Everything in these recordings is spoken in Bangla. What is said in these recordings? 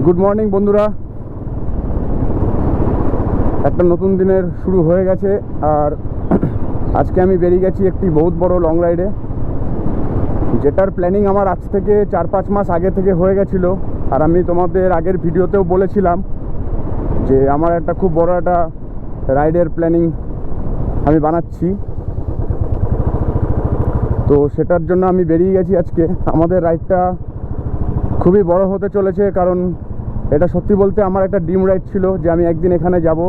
গুড মর্নিং বন্ধুরা, একটা নতুন দিনের শুরু হয়ে গেছে। আর আজকে আমি বেরিয়ে গেছি একটি বহুত বড় লং রাইডে, যেটার প্ল্যানিং আমার আজ থেকে 4-5 মাস আগে থেকে হয়ে গেছিলো। আর আমি তোমাদের আগের ভিডিওতেও বলেছিলাম যে আমার একটা খুব বড় একটা রাইডের প্ল্যানিং আমি বানাচ্ছি। তো সেটার জন্য আমি বেরিয়ে গেছি আজকে। আমাদের রাইডটা খুবই বড় হতে চলেছে, কারণ এটা সত্যি বলতে আমার একটা ড্রিম রাইড ছিল যে আমি একদিন এখানে যাব।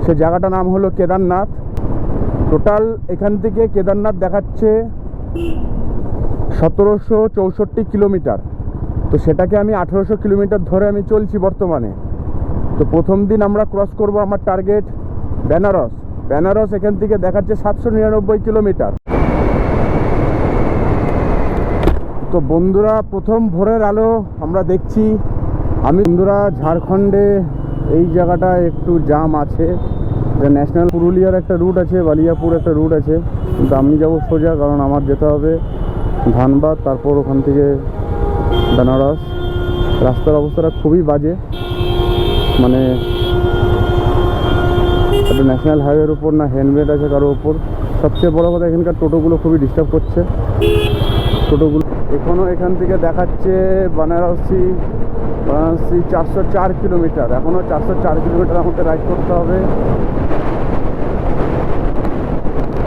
সে জায়গাটার নাম হলো কেদারনাথ। টোটাল এখান থেকে কেদারনাথ দেখাচ্ছে 1764 কিলোমিটার। তো সেটাকে আমি 1800 কিলোমিটার ধরে আমি চলছি বর্তমানে। তো প্রথম দিন আমরা ক্রস করব আমার টার্গেট বেনারস। বেনারস এখান থেকে দেখাচ্ছে 799 কিলোমিটার। তো বন্ধুরা, প্রথম ভোরের আলো আমরা দেখছি। বন্ধুরা, ঝাড়খণ্ডে এই জায়গাটায় একটু জাম আছে। ন্যাশনাল পুরুলিয়ার একটা রুট আছে, বালিয়াপুর একটা রুট আছে, কিন্তু আমি যাবো সোজা, কারণ আমার যেতে হবে ধানবাদ, তারপর ওখান থেকে বেনারস। রাস্তার অবস্থাটা খুবই বাজে, মানে একটা ন্যাশনাল হাইওয়ের উপর না হেলমেট আছে কারোর উপর। সবচেয়ে বড় কথা, এখানকার টোটোগুলো খুবই ডিস্টার্ব করছে। টোটোগুলো এখনও এখান থেকে দেখাচ্ছে বারাণসী 404 কিলোমিটার। এখনও 404 কিলোমিটার আমাকে রাইড করতে হবে।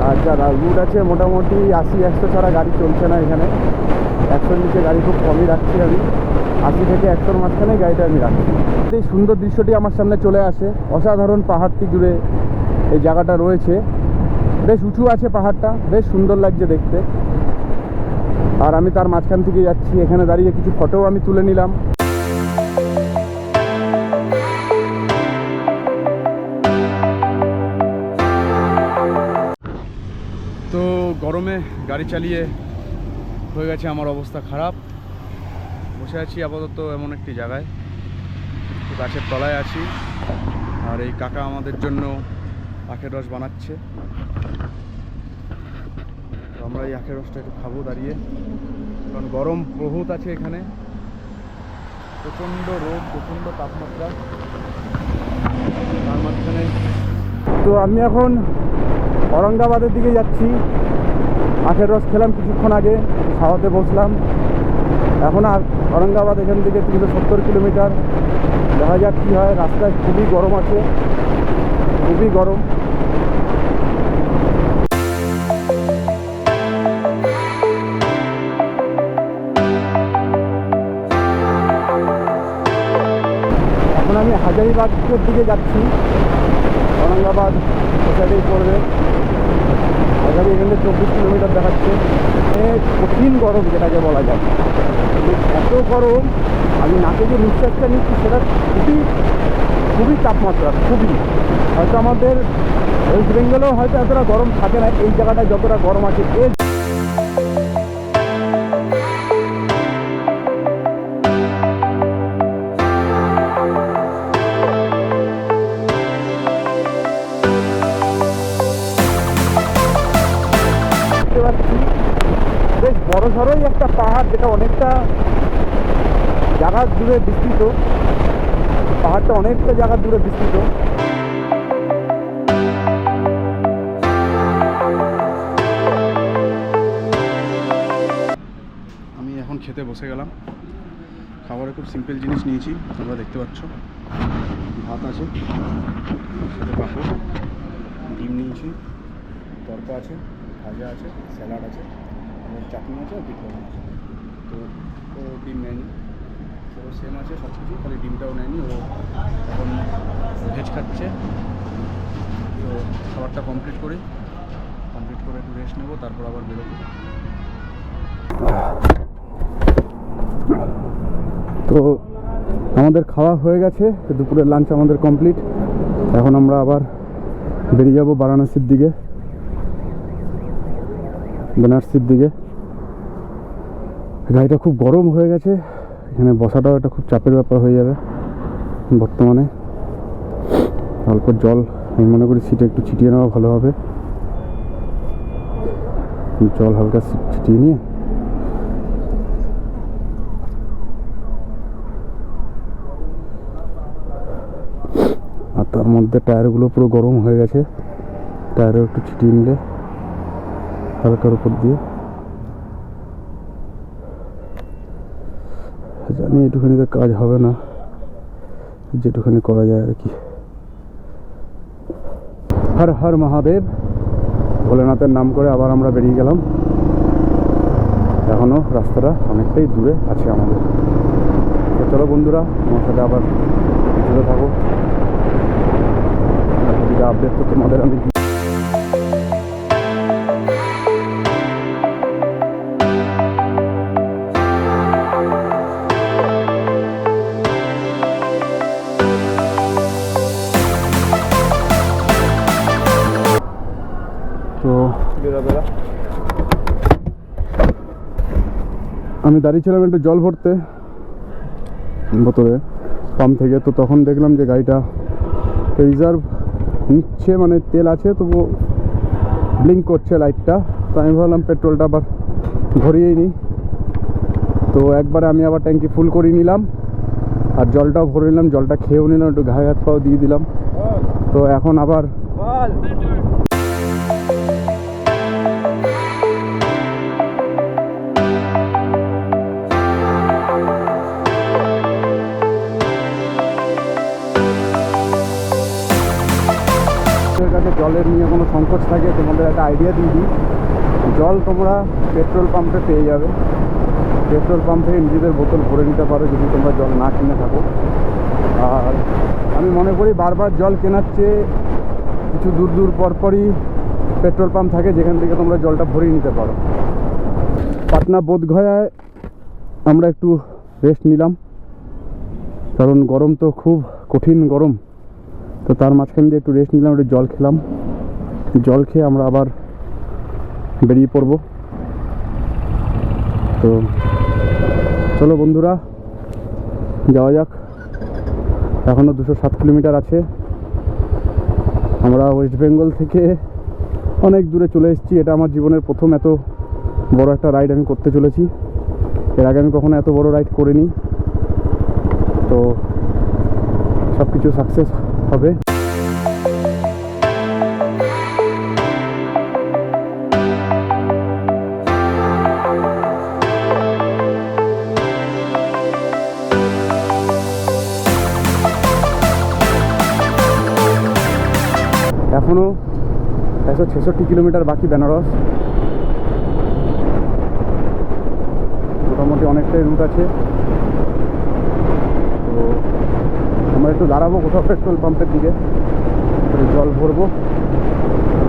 আর যা রুট আছে মোটামুটি 80-100 ছাড়া গাড়ি চলছে না এখানে। 100-র নিচে গাড়ি খুব কমই রাখছি আমি। 80 থেকে 100-র মাঝখানে গাড়িটা আমি রাখছি। এই সুন্দর দৃশ্যটি আমার সামনে চলে আসে। অসাধারণ পাহাড়টি জুড়ে এই জায়গাটা রয়েছে। বেশ উঁচু আছে পাহাড়টা, বেশ সুন্দর লাগছে দেখতে। আর আমি তার মাঝখান থেকে যাচ্ছি। এখানে দাঁড়িয়ে কিছু ফটোও আমি তুলে নিলাম। তো গরমে গাড়ি চালিয়ে হয়ে গেছে আমার অবস্থা খারাপ। বসে আছি আপাতত এমন একটি জায়গায়, গাছের তলায় আছি। আর এই কাকা আমাদের জন্য আখের রস বানাচ্ছে। তো আমরা এই আখের রসটা একটু খাবো দাঁড়িয়ে, কারণ গরম বহুত আছে এখানে। প্রচণ্ড রোদ, প্রচণ্ড তাপমাত্রা তার মাঝখানে। তো আমি এখন ঔরঙ্গাবাদের দিকে যাচ্ছি। আখের রস খেলাম কিছুক্ষণ আগে, খাওয়াতে বসলাম। এখন ঔরঙ্গাবাদ এখান থেকে 370 কিলোমিটার। দেখা যাক কী হয়। রাস্তায় খুবই গরম আছে, খুবই গরম। এখন আমি হাজারিবাগের দিকে যাচ্ছি। ঔরঙ্গাবাদ সাইডেই পড়বে। হাজারি এখান থেকে 24 কিলোমিটার দেখাচ্ছে। কঠিন গরম যেটাকে বলা যায়। এত গরম, আমি নাকে যে নিঃশ্বাসটা নিচ্ছি সেটা খুবই তাপমাত্রা, খুবই। হয়তো আমাদের ওয়েস্ট বেঙ্গলেও হয়তো এতটা গরম থাকে না, এই জায়গাটায় যতটা গরম আছে। বেশ বড় সড়োই একটা পাহাড়, যেটা অনেকটা জায়গা দূরে বিস্তৃত। পাহাড়টা অনেকটা জায়গা দূরে বিস্তৃত। আমি এখন খেতে বসে গেলাম। খাবারে খুব সিম্পল জিনিস নিয়েছি, তোমরা দেখতে পাচ্ছ। ভাত আছে, সাথে পাঁপড়, ডিম নিয়েছি, তরকা আছে, ভাজা আছে, স্যালাড আছে, চাটনি আছে, আর পিঠা আছে। তো ডিম নেয়নি, তো সেম আছে সব কিছু, খালি ডিমটাও নেয়নি। ও এখন ভেজ খাচ্ছে। তো খাবারটা কমপ্লিট করে একটু রেস্ট নেবো, তারপর আবার বেরোবো। তো আমাদের খাওয়া হয়ে গেছে, দুপুরের লাঞ্চ আমাদের কমপ্লিট। এখন আমরা আবার বেরিয়ে যাব বারাণসীর দিকে, বেনারসির দিকে। গাড়িটা খুব গরম হয়ে গেছে, এখানে বসাটাও একটা খুব চাপের ব্যাপার হয়ে যাবে বর্তমানে। অল্প জল আমি মনে করি সিটে একটু ছিটিয়ে নেওয়া ভালো হবে। জল হালকা ছিটিয়ে নিয়ে তার মধ্যে টায়ারগুলো পুরো গরম হয়ে গেছে, টায়ারে একটু ছিটিয়ে নিলে হালকার উপর দিয়ে। জানি এটুখানিতে কাজ হবে না, যেটুখানি করা যায় আর কি। হর হর মহাদেব, ভোলেনাথের নাম করে আবার আমরা বেরিয়ে গেলাম। এখনও রাস্তাটা অনেকটাই দূরে আছে আমাদের। তো চলো বন্ধুরা, আমার সাথে আবার জুড়ে থাকো, আপডেট তো তোমাদের আমি। তো আমি দাঁড়িয়েছিলাম একটু জল ভরতে বোতলে পাম্প থেকে। তো তখন দেখলাম যে গাড়িটা রিজার্ভ নিচ্ছে, মানে তেল আছে তবু ব্লিঙ্ক করছে লাইটটা। তো আমি ভাবলাম পেট্রোলটা আবার ভরিয়েই নিই। তো একবারে আমি আবার ট্যাঙ্কি ফুল করে নিলাম আর জলটাও ভরে নিলাম, জলটা খেয়েও নিলাম, একটু ঘায়ে হাত পাও দিয়ে দিলাম। তো এখন আবার কাছে জলের নিয়ে কোনো সংকট থাকে তোমাদের একটা আইডিয়া দিয়ে দিই। জল তোমরা পেট্রোল পাম্পে পেয়ে যাবে, পেট্রোল পাম্প থেকে নিজেদের বোতল ভরে নিতে পারো যদি তোমরা জল না কিনে থাকো। আর আমি মনে করি বারবার জল কেনার চেয়ে কিছু দূর দূর পরপরই পেট্রোল পাম্প থাকে যেখান থেকে তোমরা জলটা ভরিয়ে নিতে পারো। পাটনা বোধগয়ায় আমরা একটু রেস্ট নিলাম, কারণ গরম তো খুব কঠিন গরম। তো তার মাঝখান দিয়ে একটু রেস্ট নিলাম, একটু জল খেলাম, জল খেয়ে আমরা আবার বেরিয়ে পড়ব। তো চলো বন্ধুরা যাওয়া যাক। এখনও 207 কিলোমিটার আছে। আমরা ওয়েস্ট বেঙ্গল থেকে অনেক দূরে চলে এসেছি। এটা আমার জীবনের প্রথম এত বড় একটা রাইড আমি করতে চলেছি। এর আগে আমি কখনো এত বড় রাইড করিনি। তো সব কিছু সাকসেস হবে। এখনও 166 কিলোমিটার বাকি বেনারস। মোটামুটি অনেকটাই রুট আছে। তো আমরা একটু দাঁড়াবো কোথাও পেট্রোল পাম্পের দিকে, জল ভরবো,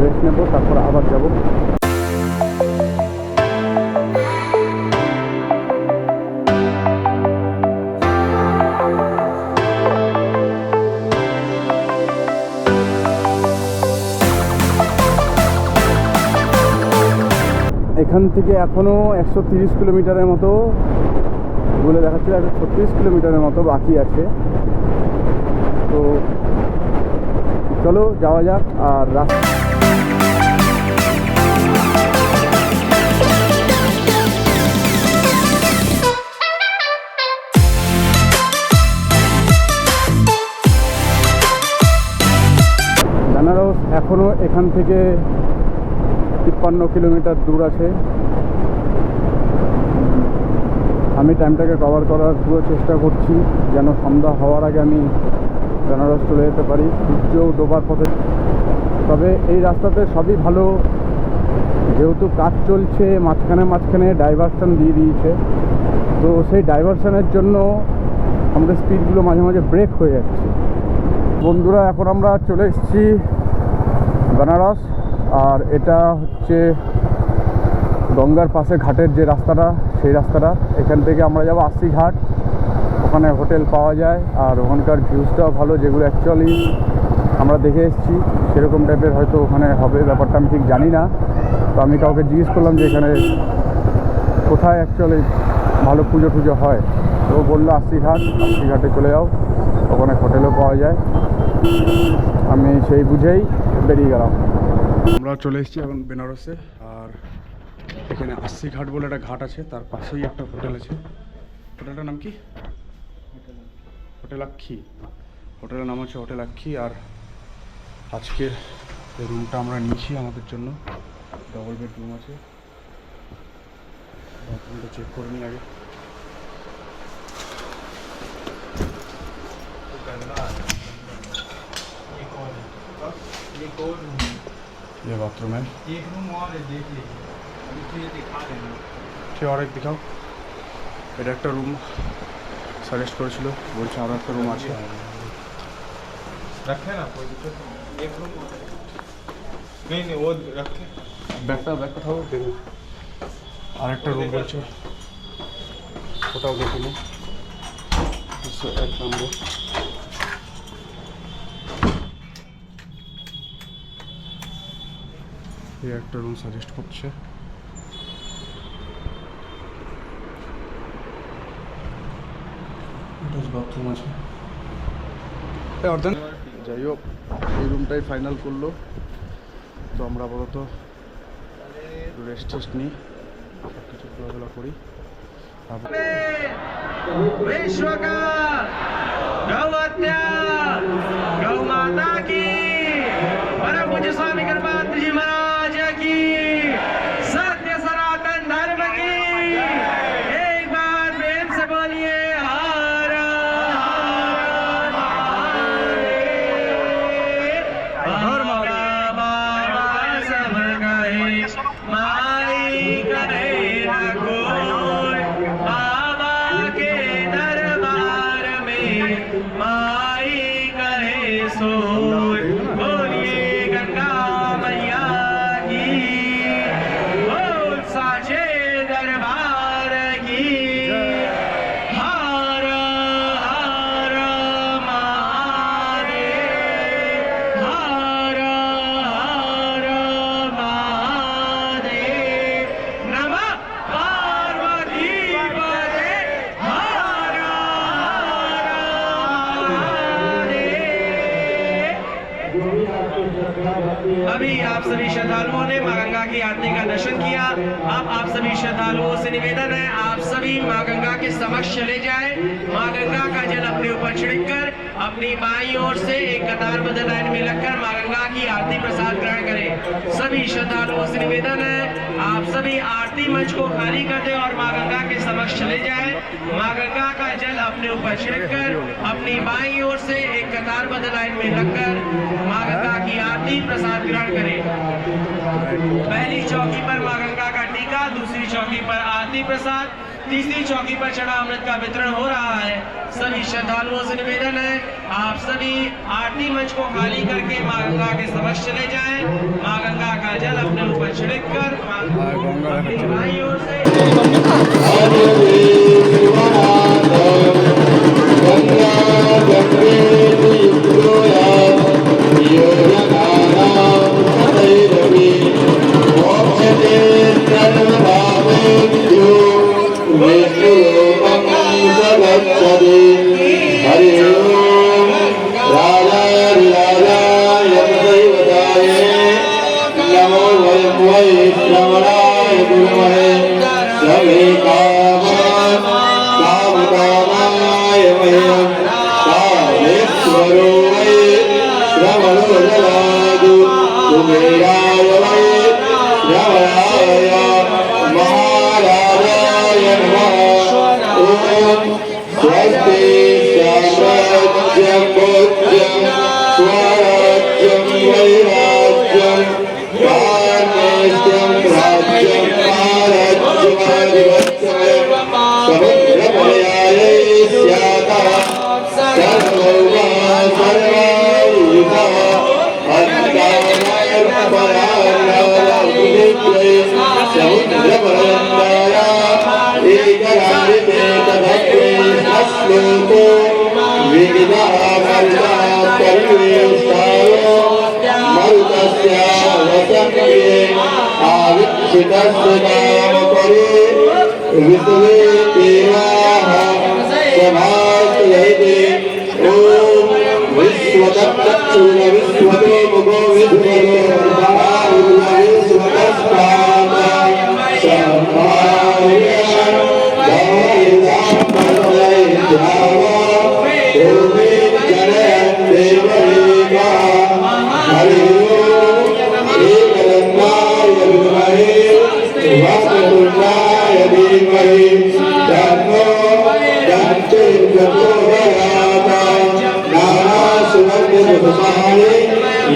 রেস্ট নেবো, তারপর আবার যাব। এখান থেকে এখনও 130 কিলোমিটারের মতো বলে দেখাচ্ছিল, 136 কিলোমিটারের মতো বাকি আছে। তো চলো যাওয়া যাক। আর বেনারস এখনও এখান থেকে 53 কিলোমিটার দূর আছে। আমি টাইমটাকে কভার করার পুরো চেষ্টা করছি যেন সন্ধ্যা হওয়ার আগে আমি বেনারস চলে যেতে পারি, সূর্য ডোবার পথে। তবে এই রাস্তাতে সবই ভালো, যেহেতু কাজ চলছে মাঝখানে মাঝখানে ডাইভারশন দিয়ে দিয়েছে। তো সেই ডাইভারশনের জন্য আমাদের স্পিডগুলো মাঝে মাঝে ব্রেক হয়ে যাচ্ছে। বন্ধুরা এখন আমরা চলে এসেছি বেনারস। আর এটা হচ্ছে গঙ্গার পাশে ঘাটের যে রাস্তাটা, সেই রাস্তাটা। এখান থেকে আমরা যাবো 80 ঘাট। ওখানে হোটেল পাওয়া যায় আর ওখানকার ভিউজটাও ভালো, যেগুলো অ্যাকচুয়ালি আমরা দেখে এসেছি সেরকম টাইপের হয়তো ওখানে হবে, ব্যাপারটা আমি ঠিক জানি না। তো আমি কাউকে জিজ্ঞেস করলাম যে এখানে কোথায় অ্যাকচুয়ালি ভালো পুজো টুজো হয়। তো বললো 80 ঘাট, 80 ঘাটে চলে যাও, ওখানে হোটেলও পাওয়া যায়। আমি সেই বুঝেই বেরিয়ে গেলাম। আমরা চলে এসেছি এখন বেনারসে। আর এখানে 80 ঘাট বলে একটা ঘাট আছে, তার পাশেই একটা হোটেল আছে। হোটেলটার নাম কি? হোটেল আক্ষি। হোটেলের নাম হচ্ছে হোটেল আক্ষি। আর আজকের এই রুমটা আমরা নিয়েছি আমাদের জন্য। ডবল বেডরুম আছে। বাথরুমটা চেক করে নিই আগে। ये बाथरूम है। एक रूम और है, देख लीजिए। अभी तो ये दिखा देना। ঠিক আর এক দেখাও। এটা একটা রুম সাজেস্ট করেছিল, বলছে আরও একটা রুম আছে। रखे ना, कोई दिक्कत नहीं। एक रूम और है। नहीं नहीं, वो रखे। ব্যাগটা থাকো দেখুন। আর একটা রুম বলছে, ওটাও দেখুন। 1 নম্বর। এই একটা রুম সাজেস্ট করছে। বাথরুম আছে। অর্ধেক যাই হোক, এই রুমটাই ফাইনাল করলো। তো আমরা আপাতত রেস্ট নিই, সব কিছু খোলাধুলা করি। विश्व का गौहत्या गौ माता की परम पूज्य स्वामी कृपानंद जी महाराज की सत्य सनातन धर्म की एक बार प्रेम से बोलिए हर हर बाबा सब कहे माई करे न कोई बाबा के दरबार में माई करे सोई। बोलिए गंगा मैया की, बोल साचे दरबार की। हर हर महादेव, हर हर महादेव। नमः पार्वती पते, हर हर महादेव। अभी आप सभी श्रद्धालुओं ने माँ गंगा की आरती का दर्शन किया। अब आप सभी श्रद्धालुओं से निवेदन है, आप सभी माँ गंगा के समक्ष चले जाएं। माँ गंगा का जल अपने ऊपर छिड़क कर अपनी बाईं ओर से एक कतारबद्ध लाइन में लगकर माँ गंगा की आरती प्रसाद ग्रहण करें। सभी श्रद्धालुओं से निवेदन है, आप सभी आरती मंच को खाली कर दें और माँ गंगा के समक्ष चले जाएं। माँ गंगा का जल अपने ऊपर छिड़क कर अपनी बाईं ओर से एक कतारबद्ध लाइन में लगकर माँ गंगा की आरती प्रसाद ग्रहण करें। पहली चौकी पर माँ गंगा का टीका, दूसरी चौकी पर आरती प्रसाद, तीसरी चौकी पर चढ़ा अमृत का वितरण हो रहा है। सभी श्रद्धालुओं से निवेदन है, आप सभी आरती मंच को खाली करके माँ गंगा के समक्ष चले जाएं। माँ गंगा का जल अपने ऊपर छिड़क कर अपनी बाईं ओर से Hare सुखमाने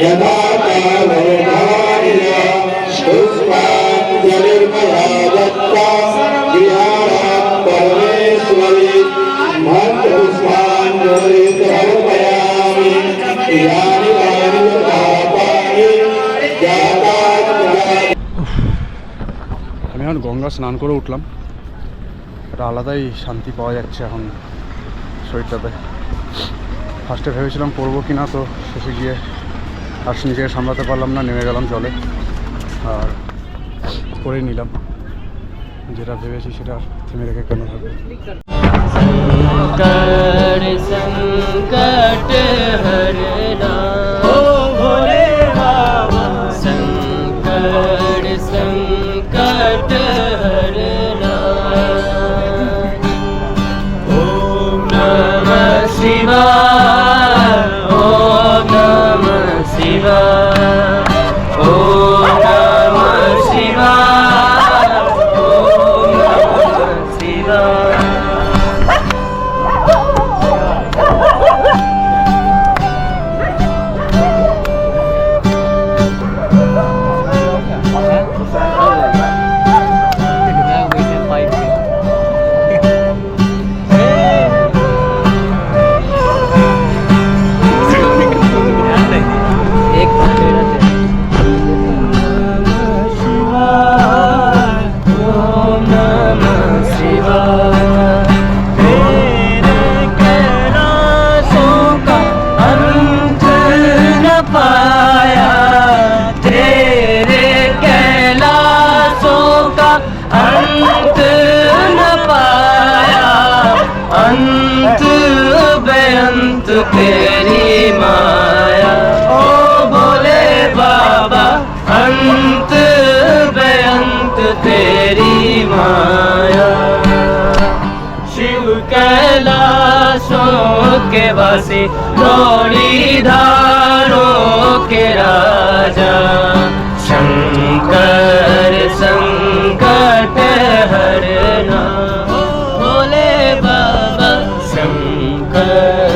यदा कालोभार्य पुष्पाञ्जलिर्मया दत्ता विहारात् परमेश्वरी महत्पुष्पाञ्जलि समर्पयामि यानि वानि पापानि जातानि আমি এখন গঙ্গা স্নান করে উঠলাম, একটা আলাদাই শান্তি পাওয়া যাচ্ছে এখন শরীরটাতে। ফার্স্টে ভেবেছিলাম পড়বো কি না, তো শেষে গিয়ে আর নিজেকে সামলাতে পারলাম না, নেমে গেলাম জলে আর করেই নিলাম। যেটা ভেবেছি সেটা থেমে রেখে কেন থাকবে। संकट संकट हरना ओ भोले बाबा संकट संकट हरना ओम नमः शिवाय ओम नमः शिवाय ओम नमः शिवाय ओम नमः शिवाय अंत न पाया अंत बेअंत तेरी माया ओ भोले बाबा अंत बेअंत तेरी माया शिव कैलाशों के वासी गौरी धारों के राजा शंकर संकट हरना भोले बाबा शंकर